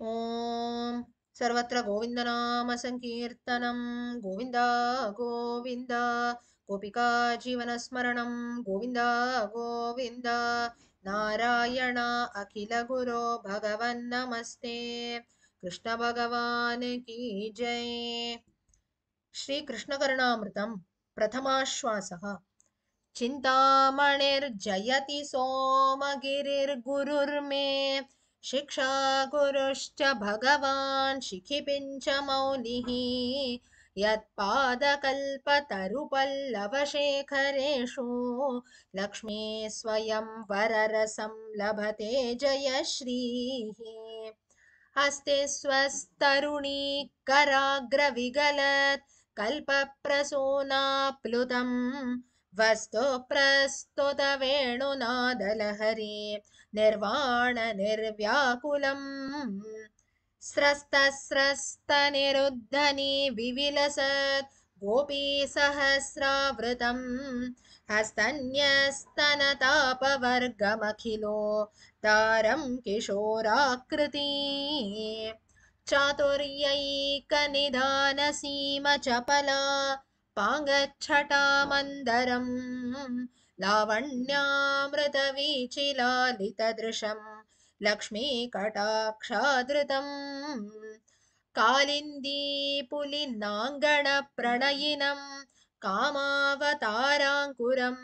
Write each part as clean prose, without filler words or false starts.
ॐ सर्वत्र गोविन्दनाम संकीर्तनं गोविन्द गोविन्द गोपिका जीवनस्मरणं गोविन्द गोविन्द नारायण अखिल गुरो भगवन् नमस्ते कृष्ण भगवान की जय। श्री कृष्ण करुणामृतं प्रथमाश्वासः। चिन्तामणिर्जयति सोमगिरिर्गुरुर्मे शिक्षा गुरुश्च भगवान् शिखिपिञ्च मौलिः यत्पादकल्पतरुपल्लवशेखरेषु लक्ष्मी स्वयं वररसं लभते जयश्रीः। हस्ते स्वस्तरुणी कराग्रविगलत् कल्पप्रसूनाप्लुतं वस्तु प्रस्तुत वेणुनादलहरी निर्वाण निर्व्याकुलम् स्रस्तस्रस्तनिरुद्धनी विविलसत् गोपी सहस्रावृतम् हस्तन्यस्तनतापवर्गमखिलो तारं किशोराकृती चातुर्यैकनिधानसीमचपला पाङ्गच्छटामन्दरम् लावण्यामृतवीचिलालितदृशं लक्ष्मीकटाक्षादृतम् कालिन्दी पुलिनाङ्गणप्रणयिनं कामावताराङ्कुरं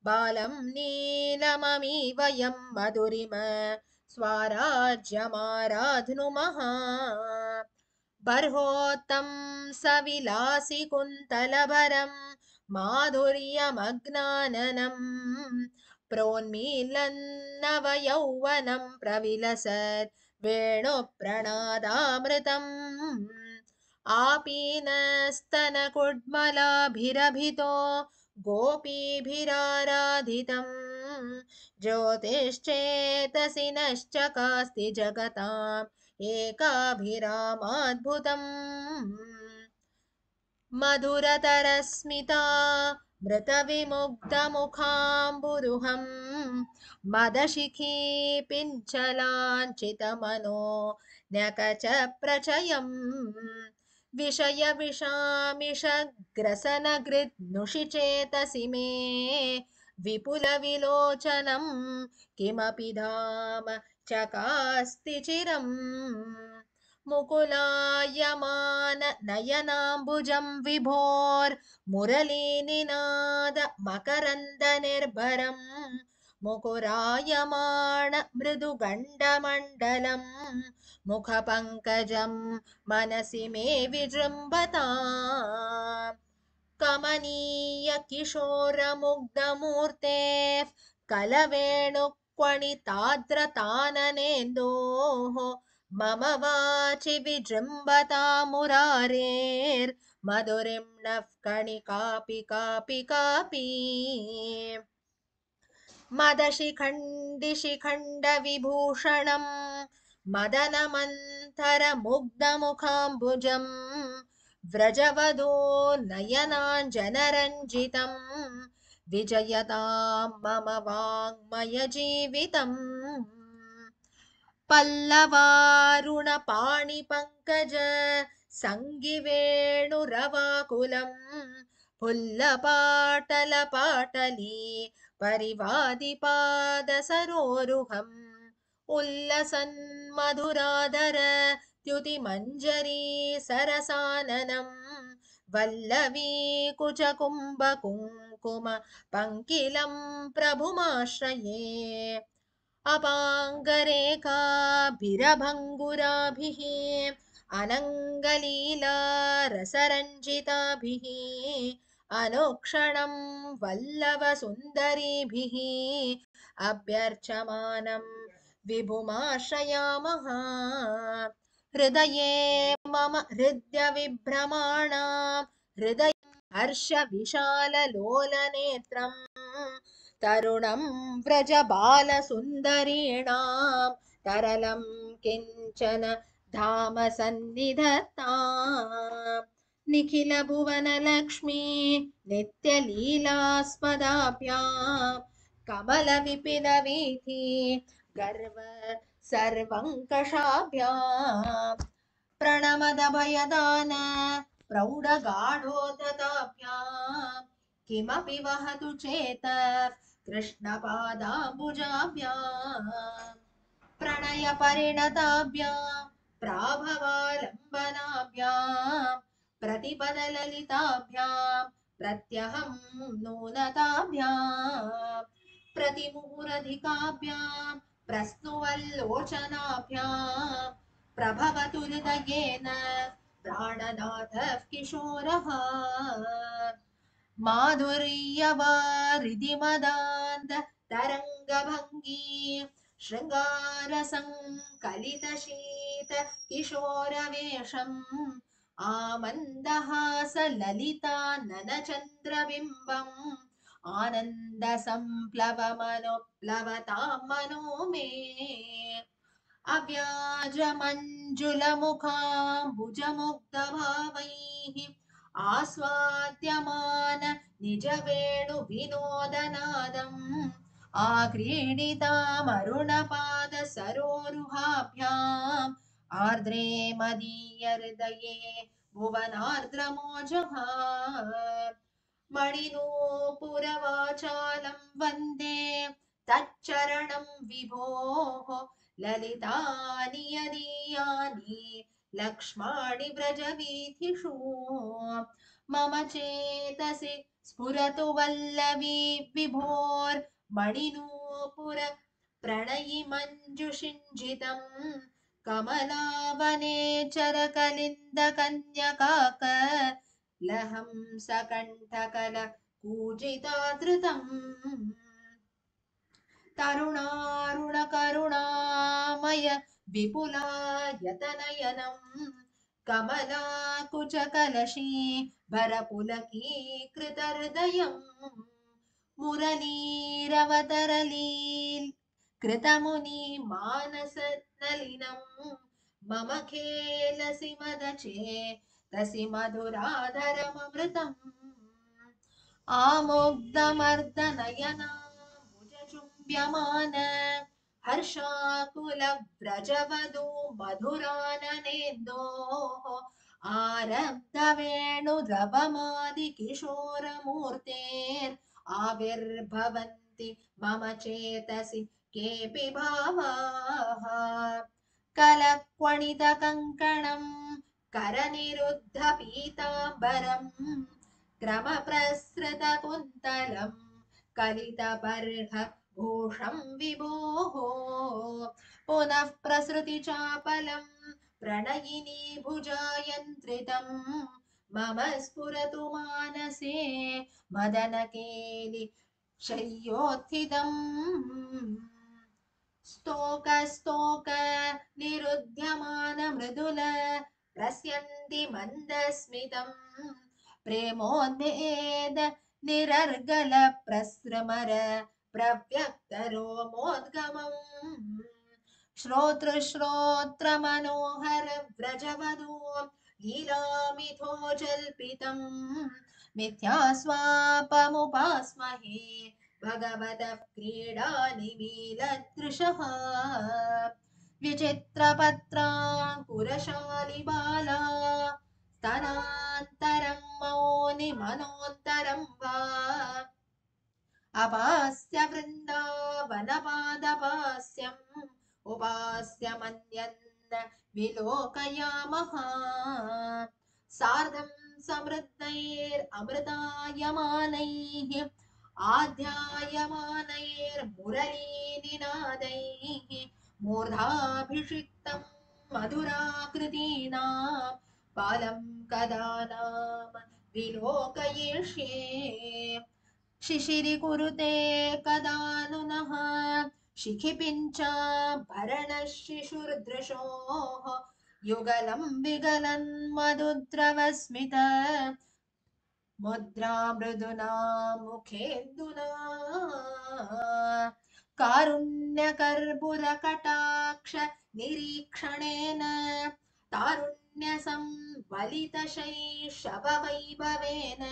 बालं नीलममीवयं मधुरिम स्वाराज्यमाराध्नुमः बर्होत्तं सविलासि कुन्तलभरं माधुर्यमग्नाननं प्रोन्मीलन्नवयौवनं प्रविलसत् वेणुप्रणादामृतम् आपीनस्तनकुड्मलाभिरभितो गोपीभिराराधितम् ज्योतिश्चेतसि नश्चकास्ति जगताम् एकाभिरामाद्भुतम् मधुरतरस्मिता मृतविमुग्धमुखाम्बुरुहं मदशिखी पिञ्चलाञ्चितमनो न्यकचप्रचयम् विषयविषामिषग्रसनगृन्नुषि चेतसि मे विपुलविलोचनं किमपि धाम चकास्ति चिरम् मुकुलायमान नयनाम्बुजं विभोर्मुरलीनिनाद मकरन्दनिर्भरम् मुकुरायमाण मृदुगण्डमण्डलं मुखपङ्कजं मनसि मे विजृम्भताम् कमनीय किशोरमुग्धमूर्तेः कलवेणुक्वणिताद्रताननेन्दोः मम वाचि विजृम्भता मुरारेर्मधुरिं नः कणिकापि कापि कापि मदशिखण्डिशिखण्डविभूषणं मदनमन्थरमुग्धमुखाम्बुजं व्रजवधो नयनाञ्जनरञ्जितं विजयतां मम वाङ्मयजीवितम् पल्लवारुणपाणिपङ्कज सङ्गिवेणुरवाकुलं फुल्लपाटलपाटली परिवादिपादसरोरुहम् उल्लसन्मधुराधर द्युतिमञ्जरी सरसाननं वल्लवी कुचकुम्भकुङ्कुम पङ्किलं प्रभुमाश्रये अपाङ्गरेखाभिरभङ्गुराभिः अनङ्गलीलारसरञ्जिताभिः अनुक्षणं वल्लभसुन्दरीभिः अभ्यर्चमानं विभुमाश्रयामः हृदये मम हृद्यविभ्रमाणां हृदय हर्षविशाललोलनेत्रम् तरुणं व्रजबालसुन्दरीणां तरलं किञ्चन धाम सन्निधत्ताम् निखिलभुवनलक्ष्मी नित्यलीलास्पदाभ्यां कमलविपिनवीथि गर्व सर्वङ्कषाभ्याम् प्रणमदभयदान प्रौढगाढोदताभ्याम् किमपि वहतु चेत कृष्णपादाम्बुजाभ्याम् प्रणयपरिणताभ्याम् प्राभवालम्बनाभ्याम् प्रतिपदललिताभ्याम् प्रत्यहं नूनताभ्याम् प्रतिमुहुरधिकाभ्याम् प्रस्नुवल्लोचनाभ्याम् प्रभवतु हृदयेन प्राणनाथः किशोरः माधुर्यवारिधिमदान्त तरङ्गभङ्गी शृङ्गारसङ्कलितशीत किशोरवेषम् आमन्दहासललिताननचन्द्रबिम्बम् आनन्दसंप्लवमनुप्लवतां मनो मे अव्याजमञ्जुलमुखाम्बुजमुग्धभावैः आस्वाद्यमान निजवेणुविनोदनादम् आक्रीडितामरुणपादसरोरुहाभ्याम् आर्द्रे मदीयहृदये भुवनार्द्रमोजः मणिनूपुरवाचालं वन्दे तच्चरणं विभोः ललितानि यदीयानि लक्ष्माणि व्रजवीथिषु मम चेतसि स्फुरतु वल्लवी विभोर्मणिनूपुर प्रणयिमञ्जुषिञ्जितम् कमलावने चरकलिन्दकन्यकाक लहं सकण्ठकल कूजितादृतम् तरुणारुणकरुणामय विपुलायतनयनम् कमलाकुचकलशी भरपुलकीकृतहृदयम् मुरलीरवतरलील् कृतमुनि मानसनलिनम् मम खेलसि मदचेतसि मधुराधरममृतम् आमुग्धमर्दनयना भुजचुम्ब्यमान हर्षाकुलव्रजवधू मधुराननेन्दोः आरब्धवेणुरवमादिकिशोरमूर्तेर् आविर्भवन्ति मम चेतसि केऽपि भावाः कलक्वणितकङ्कणम् करनिरुद्धपीताम्बरम् क्रमप्रसृतकुन्तलम् कलितबर्ह भूषं विभोः पुनः प्रसृतिचापलम् प्रणयिनी भुजायन्त्रितम् मम स्फुरतु मानसे मदनकेलि शय्योत्थितम् स्तोक निरुध्यमान मृदुल प्रस्यन्ति मन्दस्मितम् प्रेमोन्मेद निरर्गल प्रसृमर प्रव्यक्तरोमोद्गमम् श्रोत्रमनोहर व्रजवधू लीलामिथो जल्पितम् मिथ्यास्वापमुपास्महे भगवतः क्रीडानिमीलदृशः विचित्रपत्राङ्कुरशालि बाला स्तनान्तरं मौनि मनोत्तरं वा अपास्य वृन्दावनपादपास्यम् उपास्य मन्यन्न विलोकयामः सार्धं समृद्धैरमृतायमानैः आध्यायमानैर्मुरलीनिनादैः मूर्धाभिषिक्तं मधुराकृतीनां बालं कदा नाम विलोकयिष्ये शिशिरीकुरुते कदा नु नः शिखिपिञ्चाभरणः शिशुर्दृशोः युगलं विगलन् मधुद्रवस्मित मुद्रा मृदुना मुखेन्दुना कारुण्यकर्पूरकटाक्ष निरीक्षणेन तारुण्यसंवलितशैशववैभवेन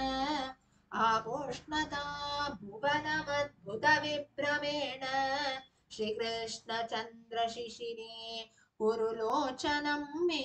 आपोष्णता भुवनमद्भुतविभ्रमेण श्रीकृष्णचन्द्रशिशिरे कुरुलोचनं मे